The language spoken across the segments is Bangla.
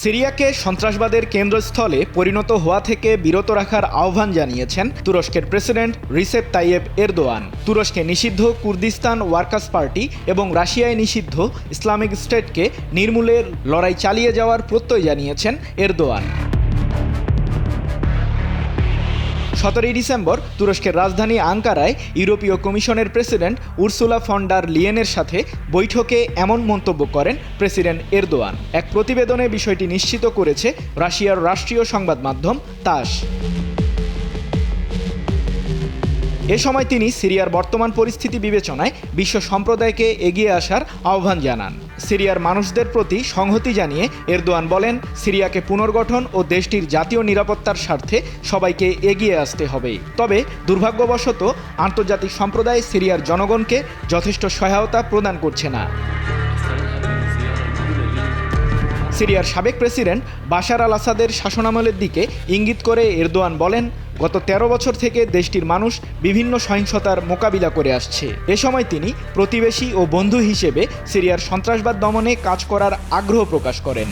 সিরিয়াকে সন্ত্রাসবাদের কেন্দ্রস্থলে পরিণত হওয়া থেকে বিরত রাখার আহ্বান জানিয়েছেন তুরস্কের প্রেসিডেন্ট রিসেপ তাইয়েপ এরদোয়ান। তুরস্কে নিষিদ্ধ কুর্দিস্তান ওয়ার্কার্স পার্টি এবং রাশিয়ায় নিষিদ্ধ ইসলামিক স্টেটকে নির্মূলের লড়াই চালিয়ে যাওয়ার প্রত্যয় জানিয়েছেন এরদোয়ান। 17 ডিসেম্বর তুরস্কের রাজধানী আঙ্কারায় ইউরোপীয় কমিশনের প্রেসিডেন্ট উর্সুলা ফন ডার লিয়েনের সাথে বৈঠকে এমন মন্তব্য করেন প্রেসিডেন্ট এরদোয়ান। এক প্রতিবেদনে বিষয়টি নিশ্চিত করেছে রাশিয়ার রাষ্ট্রীয় সংবাদ মাধ্যম তাস। এ সময় তিনি সিরিয়ার বর্তমান পরিস্থিতি বিবেচনায় বিশ্ব সম্প্রদায়কে এগিয়ে আসার আহ্বান জানান। সিরিয়ার মানুষদের প্রতি সংহতি জানিয়ে এরদোয়ান বলেন, সিরিয়াকে পুনর্গঠন ও দেশটির জাতীয় নিরাপত্তার স্বার্থে সবাইকে এগিয়ে আসতে হবে। তবে দুর্ভাগ্যবশত আন্তর্জাতিক সম্প্রদায় সিরিয়ার জনগণকে যথেষ্ট সহায়তা প্রদান করছে না। সিরিয়ার সাবেক প্রেসিডেন্ট বাশার আল আসাদের শাসনামলের দিকে ইঙ্গিত করে এরদোয়ান বলেন, গত 13 বছর থেকে দেশটির মানুষ বিভিন্ন সহিংসতার মোকাবিলা করে আসছে। এ সময় তিনি প্রতিবেশী ও বন্ধু হিসেবে সিরিয়ার সন্ত্রাসবাদ দমনে কাজ করার আগ্রহ প্রকাশ করেন।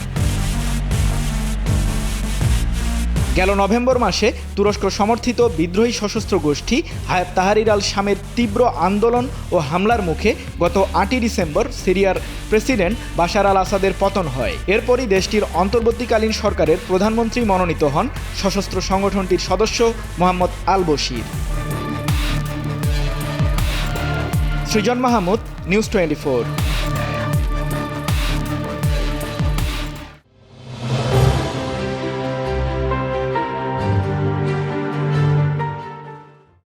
গেল নভেম্বর মাসে তুরস্ক সমর্থিত বিদ্রোহী সশস্ত্র গোষ্ঠী হায়াত তাহরির আল শামের তীব্র আন্দোলন ও হামলার মুখে গত 8 ডিসেম্বর সিরিয়ার প্রেসিডেন্ট বাশার আল আসাদের পতন হয়। এরপরই দেশটির অন্তর্বর্তীকালীন সরকারের প্রধানমন্ত্রী মনোনীত হন সশস্ত্র সংগঠনটির সদস্য মোহাম্মদ আল বশির। সৃজন মাহমুদ, নিউজ 24।